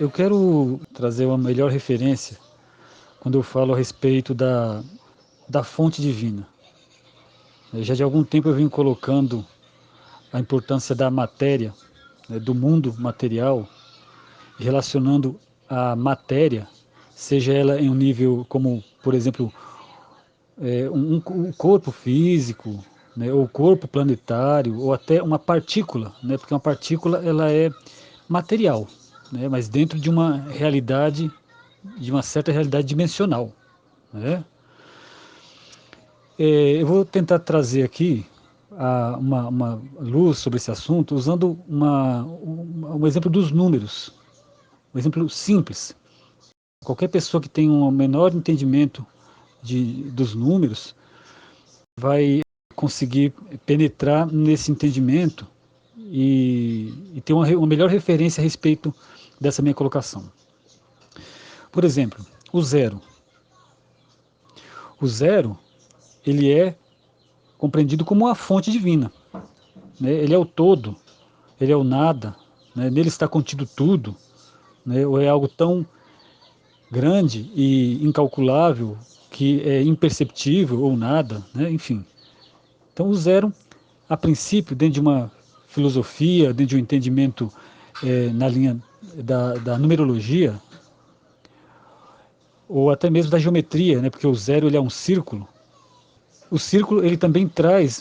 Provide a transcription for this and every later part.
Eu quero trazer uma melhor referência quando eu falo a respeito da fonte divina. Já de algum tempo eu venho colocando a importância da matéria, né, do mundo material, relacionando a matéria, seja ela em um nível como, por exemplo, um corpo físico, né, ou corpo planetário, ou até uma partícula, né, porque uma partícula ela é material, né, mas dentro de uma realidade, de uma certa realidade dimensional, né? Eu vou tentar trazer aqui uma luz sobre esse assunto usando um exemplo dos números, um exemplo simples. Qualquer pessoa que tenha um menor entendimento dos números vai conseguir penetrar nesse entendimento e ter uma melhor referência a respeito dessa minha colocação. Por exemplo, o zero. O zero, ele é compreendido como uma fonte divina, né? Ele é o todo, ele é o nada, né? Nele está contido tudo, né? Ou é algo tão grande e incalculável que é imperceptível ou nada, né? Enfim. Então o zero, a princípio, dentro de uma filosofia, dentro de um entendimento na linha da numerologia, ou até mesmo da geometria, né? Porque o zero ele é um círculo. O círculo ele também traz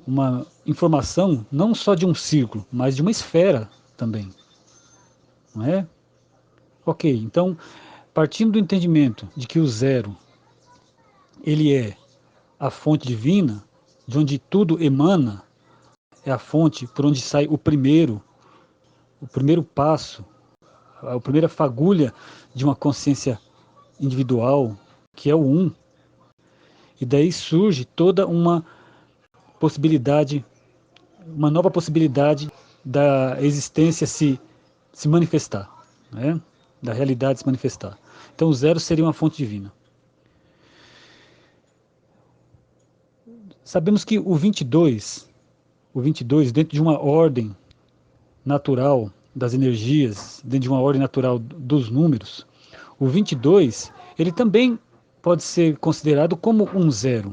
uma informação não só de um círculo, mas de uma esfera também, não é? Ok, então, partindo do entendimento de que o zero, ele é a fonte divina, de onde tudo emana, é a fonte por onde sai o primeiro passo, a primeira fagulha de uma consciência individual, que é o um, e daí surge toda uma possibilidade, uma nova possibilidade da existência se manifestar, né? Da realidade se manifestar. Então o zero seria uma fonte divina. Sabemos que o 22 dentro de uma ordem natural das energias, dentro de uma ordem natural dos números, o 22 ele também pode ser considerado como um zero,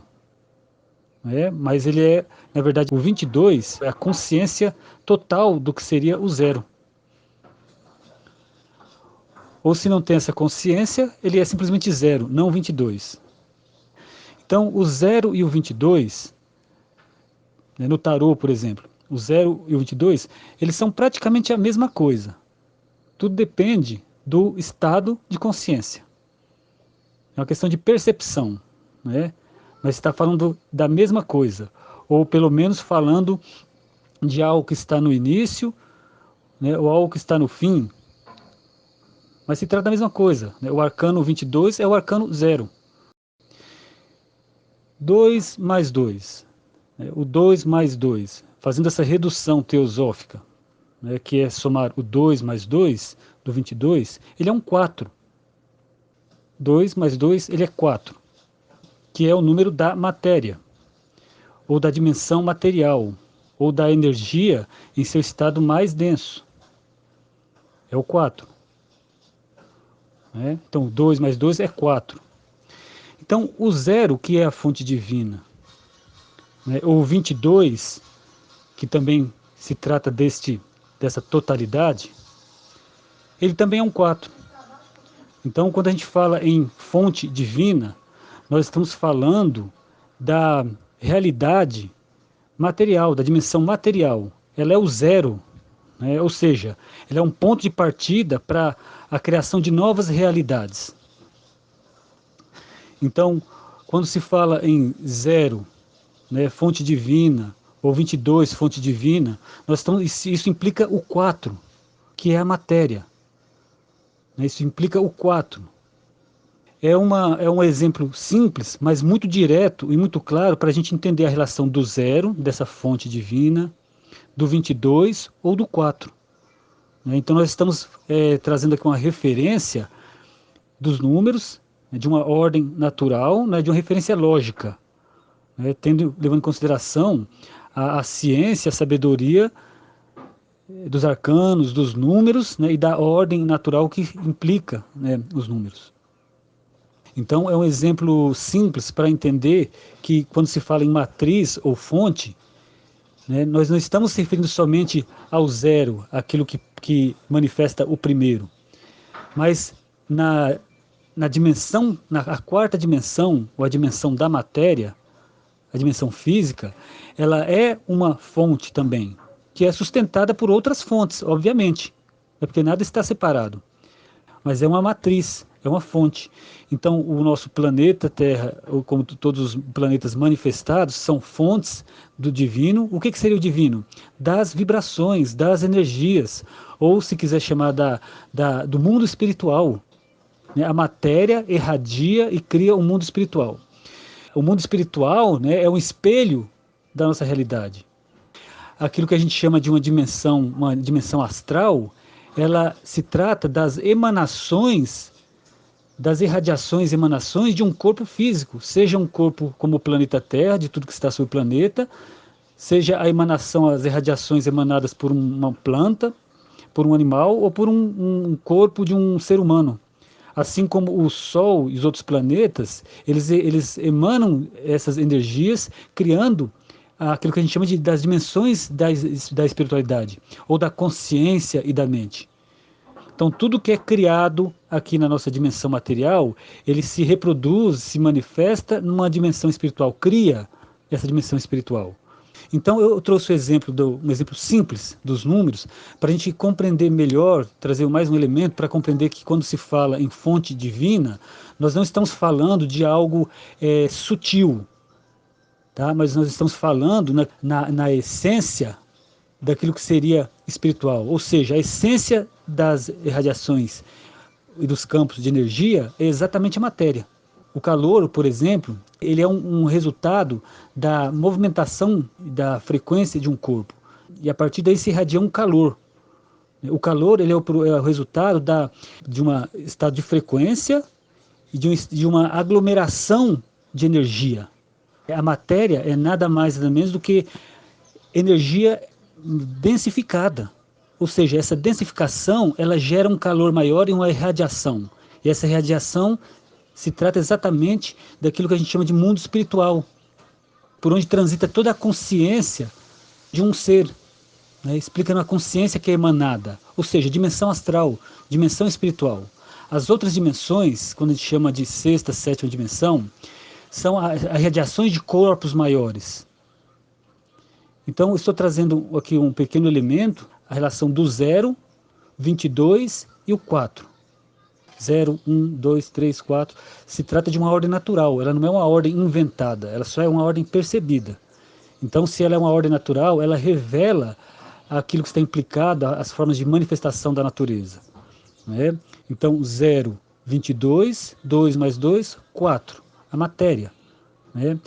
né? Mas ele é, na verdade, o 22 é a consciência total do que seria o zero. Ou se não tem essa consciência, ele é simplesmente zero, não 22. Então, o 0 e o 22, né, no tarô, por exemplo, o 0 e o 22, eles são praticamente a mesma coisa. Tudo depende do estado de consciência. É uma questão de percepção, né? Mas está falando da mesma coisa, ou pelo menos falando de algo que está no início, né, ou algo que está no fim, mas se trata da mesma coisa, né? O arcano 22 é o arcano 0. 2 mais 2, né? O 2 mais 2, fazendo essa redução teosófica, né, que é somar o 2 mais 2 do 22, ele é um 4. 2 mais 2, ele é 4, que é o número da matéria, ou da dimensão material, ou da energia em seu estado mais denso. É o 4. Né? Então, 2 mais 2 é 4. Então, o zero, que é a fonte divina, né? Ou 22, que também se trata dessa totalidade, ele também é um 4. Então, quando a gente fala em fonte divina, nós estamos falando da realidade material, da dimensão material. Ela é o zero, né? Ou seja, ela é um ponto de partida para a criação de novas realidades. Então, quando se fala em zero, né, fonte divina, ou 22, fonte divina, isso implica o 4, que é a matéria. Né? Isso implica o 4. É um exemplo simples, mas muito direto e muito claro para a gente entender a relação do zero, dessa fonte divina, do 22 ou do 4. Né? Então nós estamos trazendo aqui uma referência dos números, né, de uma ordem natural, né, de uma referência lógica, né, levando em consideração a ciência, a sabedoria dos arcanos, dos números, né, e da ordem natural que implica, né, os números. Então é um exemplo simples para entender que quando se fala em matriz ou fonte, né, nós não estamos se referindo somente ao zero, aquilo que manifesta o primeiro, mas na dimensão, a quarta dimensão, ou a dimensão da matéria, a dimensão física, ela é uma fonte também, que é sustentada por outras fontes, obviamente, é porque nada está separado, mas é uma matriz, é uma fonte. Então, o nosso planeta Terra, como todos os planetas manifestados, são fontes do divino. O que seria o divino? Das vibrações, das energias, ou se quiser chamar do mundo espiritual. A matéria irradia e cria um mundo espiritual. O mundo espiritual, né, é um espelho da nossa realidade. Aquilo que a gente chama de uma dimensão astral, ela se trata das emanações, das irradiações, emanações de um corpo físico, seja um corpo como o planeta Terra, de tudo que está sobre o planeta, seja a emanação, as irradiações emanadas por uma planta, por um animal ou por um corpo de um ser humano. Assim como o Sol e os outros planetas, eles emanam essas energias, criando aquilo que a gente chama das dimensões da espiritualidade, ou da consciência e da mente. Então, tudo que é criado aqui na nossa dimensão material, ele se reproduz, se manifesta numa dimensão espiritual, cria essa dimensão espiritual. Então, eu trouxe um exemplo simples dos números, para a gente compreender melhor, trazer mais um elemento para compreender que quando se fala em fonte divina, nós não estamos falando de algo sutil, tá? Mas nós estamos falando na essência daquilo que seria espiritual, ou seja, a essência das irradiações e dos campos de energia é exatamente a matéria. O calor, por exemplo, ele é um resultado da movimentação da frequência de um corpo. E a partir daí se irradia um calor. O calor ele é o resultado de um estado de frequência e de uma aglomeração de energia. A matéria é nada mais nada menos do que energia densificada. Ou seja, essa densificação ela gera um calor maior e uma irradiação. E essa irradiação se trata exatamente daquilo que a gente chama de mundo espiritual, por onde transita toda a consciência de um ser, né? Explicando a consciência que é emanada, ou seja, dimensão astral, dimensão espiritual. As outras dimensões, quando a gente chama de sexta, sétima dimensão, são as radiações de corpos maiores. Então, eu estou trazendo aqui um pequeno elemento, a relação do 0, 22 e o 4. 0, 1, 2, 3, 4. Se trata de uma ordem natural, ela não é uma ordem inventada, ela só é uma ordem percebida. Então, se ela é uma ordem natural, ela revela aquilo que está implicado, as formas de manifestação da natureza. Né? Então, 0, 22, 2 mais 2, 4. A matéria. Né?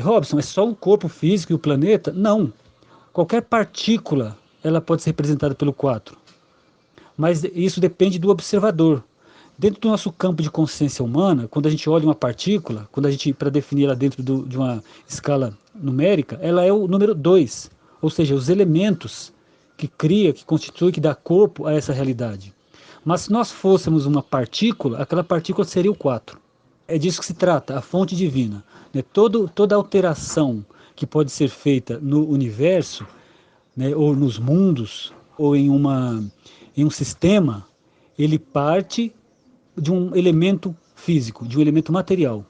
Robson, é só o corpo físico e o planeta? Não. Qualquer partícula ela pode ser representada pelo 4. Mas isso depende do observador. Dentro do nosso campo de consciência humana, quando a gente olha uma partícula, para definir ela dentro de uma escala numérica, ela é o número 2, ou seja, os elementos que cria, que constitui, que dá corpo a essa realidade. Mas se nós fôssemos uma partícula, aquela partícula seria o 4. É disso que se trata, a fonte divina. Né? Toda alteração que pode ser feita no universo, né, ou nos mundos, ou em um sistema, ele parte de um elemento físico, de um elemento material.